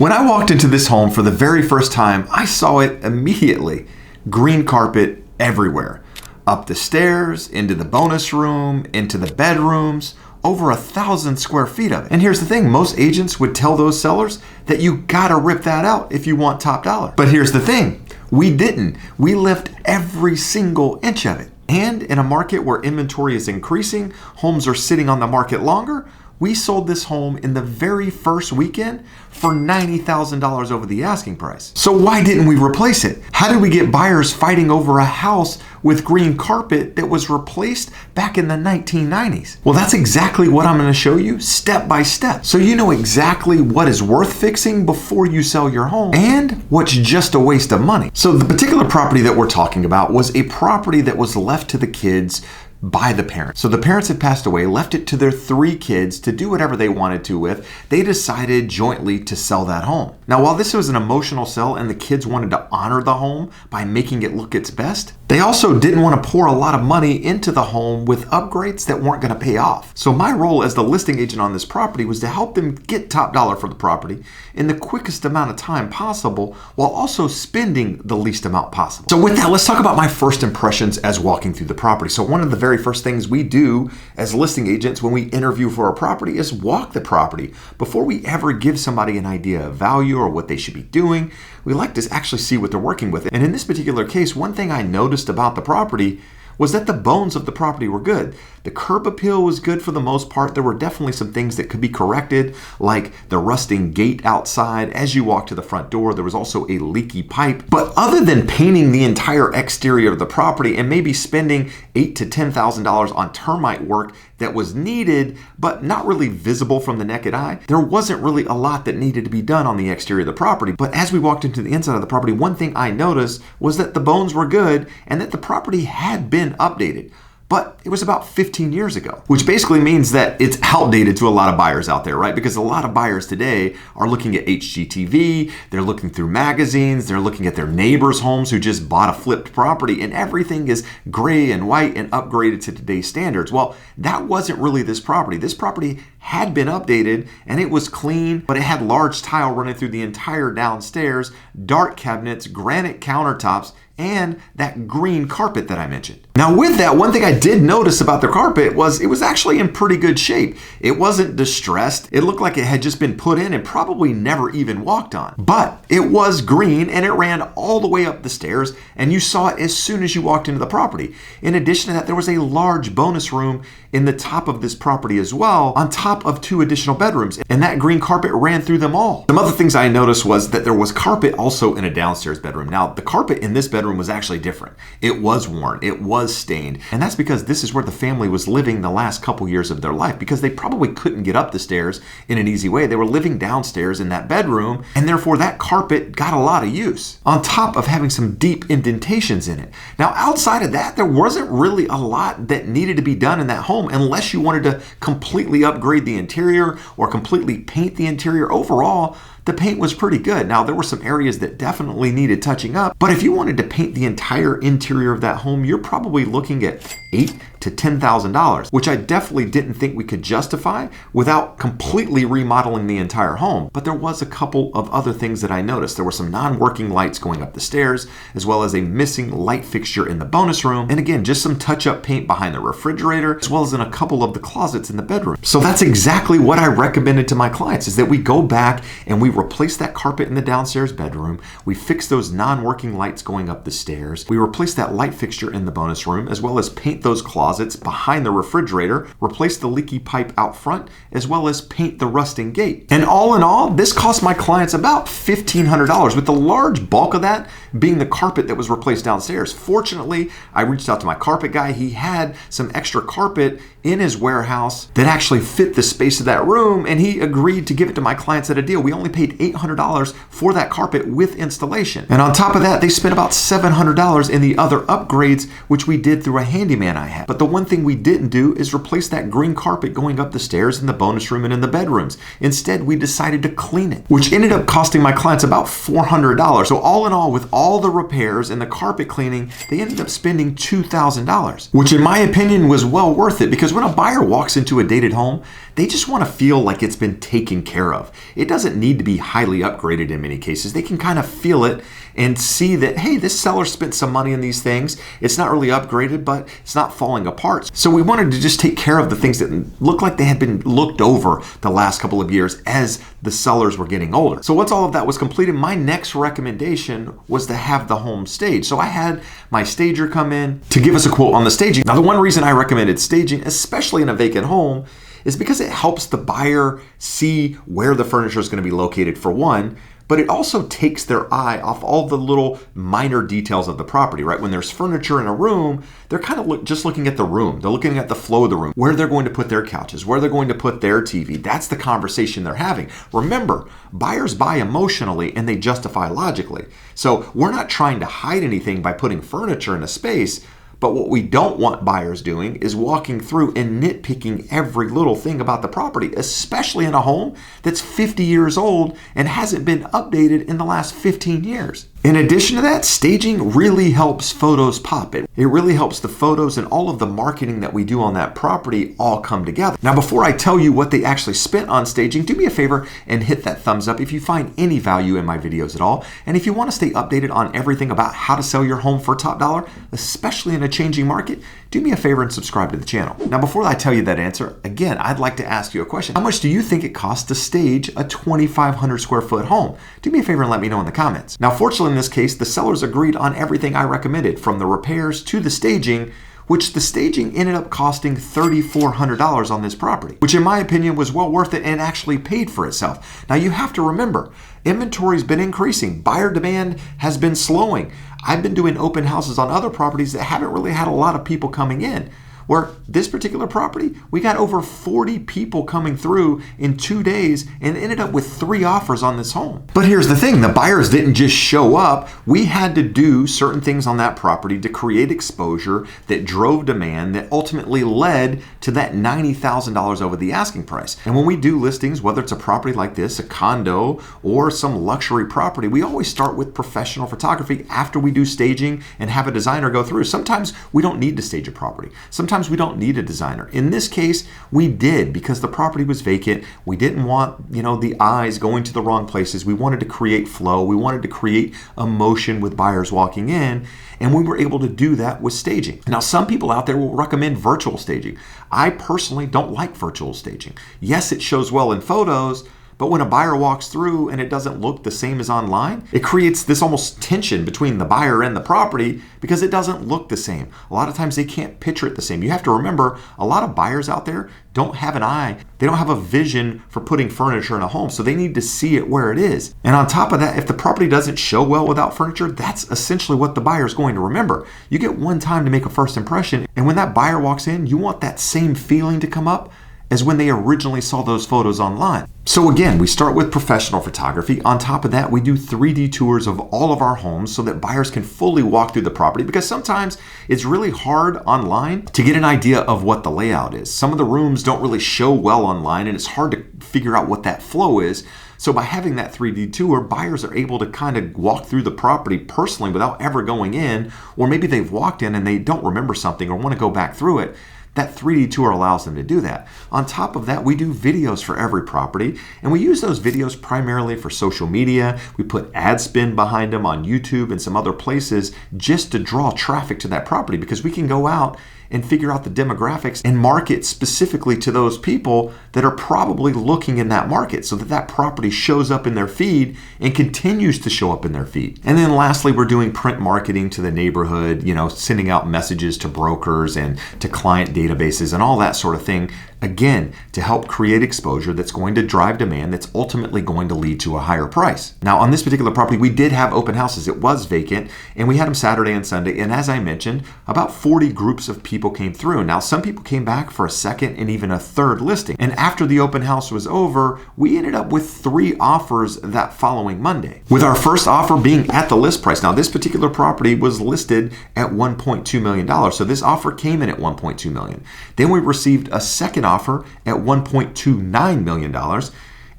When I walked into this home for the very first time, I saw it immediately. Green carpet everywhere. Up the stairs, into the bonus room, into the bedrooms, over 1,000 square feet of it. And here's the thing, most agents would tell those sellers that you gotta rip that out if you want top dollar. But here's the thing, we didn't. We left every single inch of it. And in a market where inventory is increasing, homes are sitting on the market longer, we sold this home in the very first weekend for $90,000 over the asking price. So why didn't we replace it? How did we get buyers fighting over a house with green carpet that was replaced back in the 1990s? Well, that's exactly what I'm going to show you step by step. So you know exactly what is worth fixing before you sell your home and what's just a waste of money. So the particular property that we're talking about was a property that was left to the kids by the parents. So the parents had passed away, left it to their 3 kids to do whatever they wanted to with. They decided jointly to sell that home. Now, while this was an emotional sell and the kids wanted to honor the home by making it look its best, they also didn't want to pour a lot of money into the home with upgrades that weren't going to pay off. So my role as the listing agent on this property was to help them get top dollar for the property in the quickest amount of time possible while also spending the least amount possible. So with that, let's talk about my first impressions as walking through the property. So one of the very first things we do as listing agents when we interview for a property is walk the property. Before we ever give somebody an idea of value or what they should be doing, we like to actually see what they're working with. And in this particular case, one thing I noticed about the property was that the bones of the property were good. The curb appeal was good for the most part. There were definitely some things that could be corrected, like the rusting gate outside. As you walk to the front door, there was also a leaky pipe. But other than painting the entire exterior of the property and maybe spending $8,000 to $10,000 on termite work that was needed, but not really visible from the naked eye, there wasn't really a lot that needed to be done on the exterior of the property. But as we walked into the inside of the property, one thing I noticed was that the bones were good and that the property had been updated. But it was about 15 years ago, which basically means that it's outdated to a lot of buyers out there, right? Because a lot of buyers today are looking at HGTV, they're looking through magazines, they're looking at their neighbors' homes who just bought a flipped property, and everything is gray and white and upgraded to today's standards. Well, that wasn't really this property. This property had been updated and it was clean, but it had large tile running through the entire downstairs, dark cabinets, granite countertops, and that green carpet that I mentioned. Now with that, one thing I did notice about the carpet was it was actually in pretty good shape. It wasn't distressed. It looked like it had just been put in and probably never even walked on. But it was green and it ran all the way up the stairs and you saw it as soon as you walked into the property. In addition to that, there was a large bonus room in the top of this property as well, on top of 2 additional bedrooms, and that green carpet ran through them all. Some other things I noticed was that there was carpet also in a downstairs bedroom. Now, the carpet in this bedroom was actually different. It was worn, it was stained, and that's because this is where the family was living the last couple years of their life, because they probably couldn't get up the stairs in an easy way. They were living downstairs in that bedroom, and therefore that carpet got a lot of use, on top of having some deep indentations in it. Now, outside of that, there wasn't really a lot that needed to be done in that home unless you wanted to completely upgrade the interior or completely paint the interior. Overall, the paint was pretty good. Now, there were some areas that definitely needed touching up, but if you wanted to paint the entire interior of that home, you're probably looking at $8,000 to $10,000, which I definitely didn't think we could justify without completely remodeling the entire home. But there was a couple of other things that I noticed. There were some non-working lights going up the stairs, as well as a missing light fixture in the bonus room. And again, just some touch-up paint behind the refrigerator, as well as in a couple of the closets in the bedroom. So that's exactly what I recommended to my clients, is that we go back and we replace that carpet in the downstairs bedroom. We fix those non-working lights going up the stairs. We replace that light fixture in the bonus room, as well as paint those closets behind the refrigerator, replace the leaky pipe out front, as well as paint the rusting gate. And all in all, this cost my clients about $1,500, with the large bulk of that being the carpet that was replaced downstairs. Fortunately, I reached out to my carpet guy. He had some extra carpet in his warehouse that actually fit the space of that room, and he agreed to give it to my clients at a deal. We only paid $800 for that carpet with installation. And on top of that, they spent about $700 in the other upgrades, which we did through a handyman I had. But the one thing we didn't do is replace that green carpet going up the stairs in the bonus room and in the bedrooms. Instead, we decided to clean it, which ended up costing my clients about $400. So all in all, with all all the repairs and the carpet cleaning, they ended up spending $2,000, which in my opinion was well worth it, because when a buyer walks into a dated home, they just want to feel like it's been taken care of. It doesn't need to be highly upgraded in many cases. They can kind of feel it and see that, hey, this seller spent some money on these things. It's not really upgraded, but it's not falling apart. So we wanted to just take care of the things that looked like they had been looked over the last couple of years as the sellers were getting older. So once all of that was completed, my next recommendation was to have the home staged. So I had my stager come in to give us a quote on the staging. Now, the one reason I recommended staging, especially in a vacant home, is because it helps the buyer see where the furniture is going to be located, for one, but it also takes their eye off all the little minor details of the property, right? When there's furniture in a room, they're kind of just looking at the room. They're looking at the flow of the room, where they're going to put their couches, where they're going to put their TV. That's the conversation they're having. Remember, buyers buy emotionally and they justify logically. So we're not trying to hide anything by putting furniture in a space. But what we don't want buyers doing is walking through and nitpicking every little thing about the property, especially in a home that's 50 years old and hasn't been updated in the last 15 years. In addition to that, staging really helps photos pop. It really helps the photos and all of the marketing that we do on that property all come together. Now, before I tell you what they actually spent on staging, do me a favor and hit that thumbs up if you find any value in my videos at all. And if you want to stay updated on everything about how to sell your home for top dollar, especially in a changing market, do me a favor and subscribe to the channel. Now, before I tell you that answer, again, I'd like to ask you a question. How much do you think it costs to stage a 2,500 square foot home? Do me a favor and let me know in the comments. Now, fortunately, in this case, the sellers agreed on everything I recommended, from the repairs to the staging, which the staging ended up costing $3,400 on this property, which in my opinion was well worth it and actually paid for itself. Now, you have to remember, inventory's been increasing. Buyer demand has been slowing. I've been doing open houses on other properties that haven't really had a lot of people coming in. Where this particular property, we got over 40 people coming through in 2 days and ended up with 3 offers on this home. But here's the thing, the buyers didn't just show up. We had to do certain things on that property to create exposure that drove demand that ultimately led to that $90,000 over the asking price. And when we do listings, whether it's a property like this, a condo, or some luxury property, we always start with professional photography after we do staging and have a designer go through. Sometimes we don't need to stage a property. Sometimes we don't need a designer. In this case, we did, because the property was vacant. We didn't want, the eyes going to the wrong places. We wanted to create flow. We wanted to create emotion with buyers walking in, and we were able to do that with staging. Now, some people out there will recommend virtual staging. I personally don't like virtual staging. Yes, it shows well in photos, but when a buyer walks through and it doesn't look the same as online, it creates this almost tension between the buyer and the property because it doesn't look the same. A lot of times they can't picture it the same. You have to remember, a lot of buyers out there don't have an eye. They don't have a vision for putting furniture in a home, so they need to see it where it is. And on top of that, if the property doesn't show well without furniture, that's essentially what the buyer is going to remember. You get one time to make a first impression, and when that buyer walks in, you want that same feeling to come up as when they originally saw those photos online. So again, we start with professional photography. On top of that, we do 3D tours of all of our homes so that buyers can fully walk through the property, because sometimes it's really hard online to get an idea of what the layout is. Some of the rooms don't really show well online, and it's hard to figure out what that flow is. So by having that 3D tour, buyers are able to kind of walk through the property personally without ever going in, or maybe they've walked in and they don't remember something or want to go back through it. That 3D tour allows them to do that. On top of that, we do videos for every property, and we use those videos primarily for social media. We put ad spin behind them on YouTube and some other places just to draw traffic to that property, because we can go out and figure out the demographics and market specifically to those people that are probably looking in that market, so that that property shows up in their feed and continues to show up in their feed. And then lastly, we're doing print marketing to the neighborhood, sending out messages to brokers and to client databases and all that sort of thing, again, to help create exposure that's going to drive demand, that's ultimately going to lead to a higher price. Now, on this particular property, we did have open houses. It was vacant, and we had them Saturday and Sunday. And as I mentioned, about 40 groups of people came through. Now, some people came back for a second and even a third listing. And after the open house was over, we ended up with 3 offers that following Monday, with our first offer being at the list price. Now, this particular property was listed at $1.2 million. So this offer came in at $1.2 million. Then we received a second offer at $1.29 million.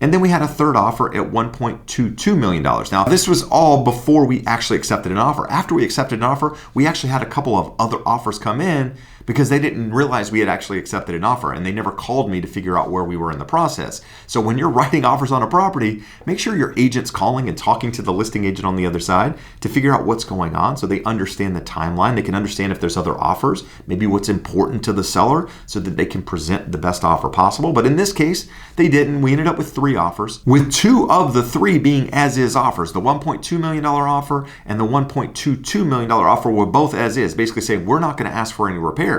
And then we had a third offer at $1.22 million. Now, this was all before we actually accepted an offer. After we accepted an offer, we actually had a couple of other offers come in because they didn't realize we had actually accepted an offer, and they never called me to figure out where we were in the process. So when you're writing offers on a property, make sure your agent's calling and talking to the listing agent on the other side to figure out what's going on so they understand the timeline. They can understand if there's other offers, maybe what's important to the seller so that they can present the best offer possible. But in this case, they didn't. We ended up with 3 offers, with 2 of the 3 being as-is offers. The $1.2 million offer and the $1.22 million offer were both as-is, basically saying we're not going to ask for any repairs.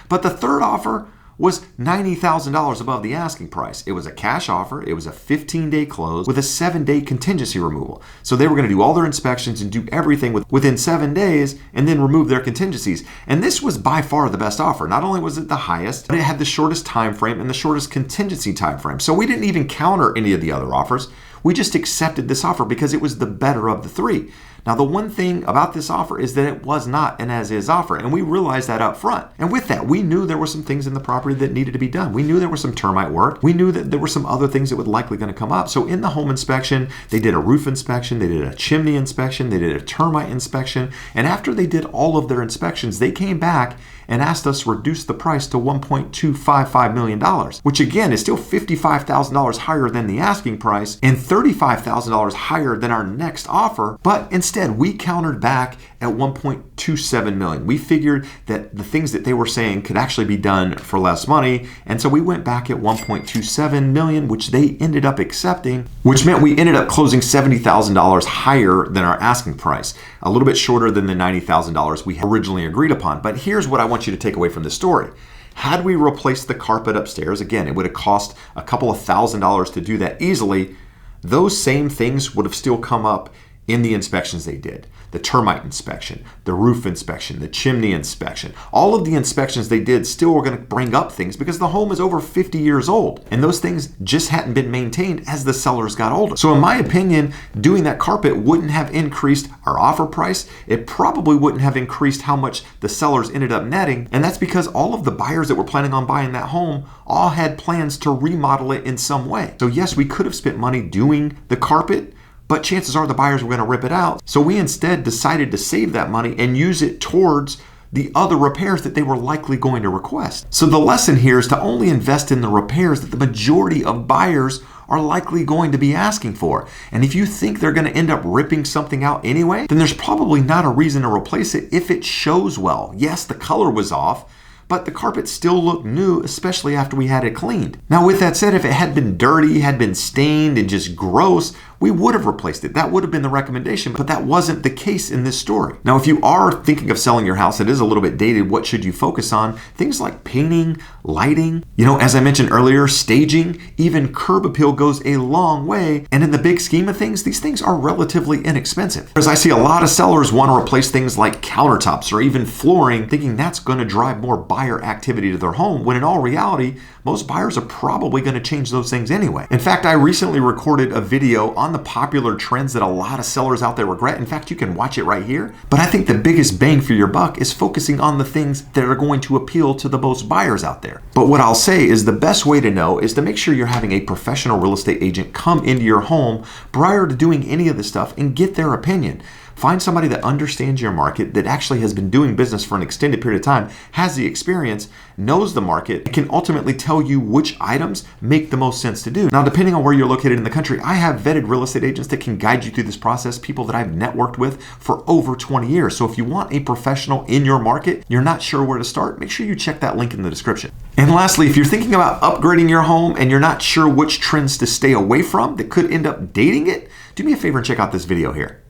But the third offer was $90,000 above the asking price. It was a cash offer. It was a 15-day close with a 7-day contingency removal. So they were going to do all their inspections and do everything within 7 days and then remove their contingencies. And this was by far the best offer. Not only was it the highest, but it had the shortest time frame and the shortest contingency time frame. So we didn't even counter any of the other offers. We just accepted this offer because it was the better of the 3. Now, the one thing about this offer is that it was not an as-is offer, and we realized that up front. And with that, we knew there were some things in the property that needed to be done. We knew there was some termite work. We knew that there were some other things that would likely going to come up. So in the home inspection, they did a roof inspection, they did a chimney inspection, they did a termite inspection, and after they did all of their inspections, they came back and asked us to reduce the price to $1.255 million, which again is still $55,000 higher than the asking price and $35,000 higher than our next offer. But instead, we countered back at $1.27 million. We figured that the things that they were saying could actually be done for less money, and so we went back at $1.27 million, which they ended up accepting, which meant we ended up closing $70,000 higher than our asking price, a little bit shorter than the $90,000 we had originally agreed upon. But here's what I want you to take away from this story. Had we replaced the carpet upstairs, again, it would have cost a couple of $1,000s to do that easily. Those same things would have still come up in the inspections they did. The termite inspection, the roof inspection, the chimney inspection. All of the inspections they did still were going to bring up things because the home is over 50 years old. And those things just hadn't been maintained as the sellers got older. So in my opinion, doing that carpet wouldn't have increased our offer price. It probably wouldn't have increased how much the sellers ended up netting. And that's because all of the buyers that were planning on buying that home all had plans to remodel it in some way. So yes, we could have spent money doing the carpet, but chances are the buyers were going to rip it out. So we instead decided to save that money and use it towards the other repairs that they were likely going to request. So the lesson here is to only invest in the repairs that the majority of buyers are likely going to be asking for. And if you think they're going to end up ripping something out anyway, then there's probably not a reason to replace it if it shows well. Yes, the color was off, but the carpet still looked new, especially after we had it cleaned. Now, with that said, if it had been dirty, had been stained and just gross, we would have replaced it. That would have been the recommendation, but that wasn't the case in this story. Now, if you are thinking of selling your house, it is a little bit dated. What should you focus on? Things like painting, lighting, as I mentioned earlier, staging, even curb appeal goes a long way. And in the big scheme of things, these things are relatively inexpensive. Whereas I see a lot of sellers want to replace things like countertops or even flooring, thinking that's going to drive more buyer activity to their home, when in all reality, most buyers are probably going to change those things anyway. In fact, I recently recorded a video on the popular trends that a lot of sellers out there regret. In fact, you can watch it right here. But I think the biggest bang for your buck is focusing on the things that are going to appeal to the most buyers out there. But what I'll say is the best way to know is to make sure you're having a professional real estate agent come into your home prior to doing any of this stuff and get their opinion. Find somebody that understands your market, that actually has been doing business for an extended period of time, has the experience, knows the market, and can ultimately tell you which items make the most sense to do. Now, depending on where you're located in the country, I have vetted real estate agents that can guide you through this process, people that I've networked with for over 20 years. So if you want a professional in your market, you're not sure where to start, make sure you check that link in the description. And lastly, if you're thinking about upgrading your home and you're not sure which trends to stay away from that could end up dating it, do me a favor and check out this video here.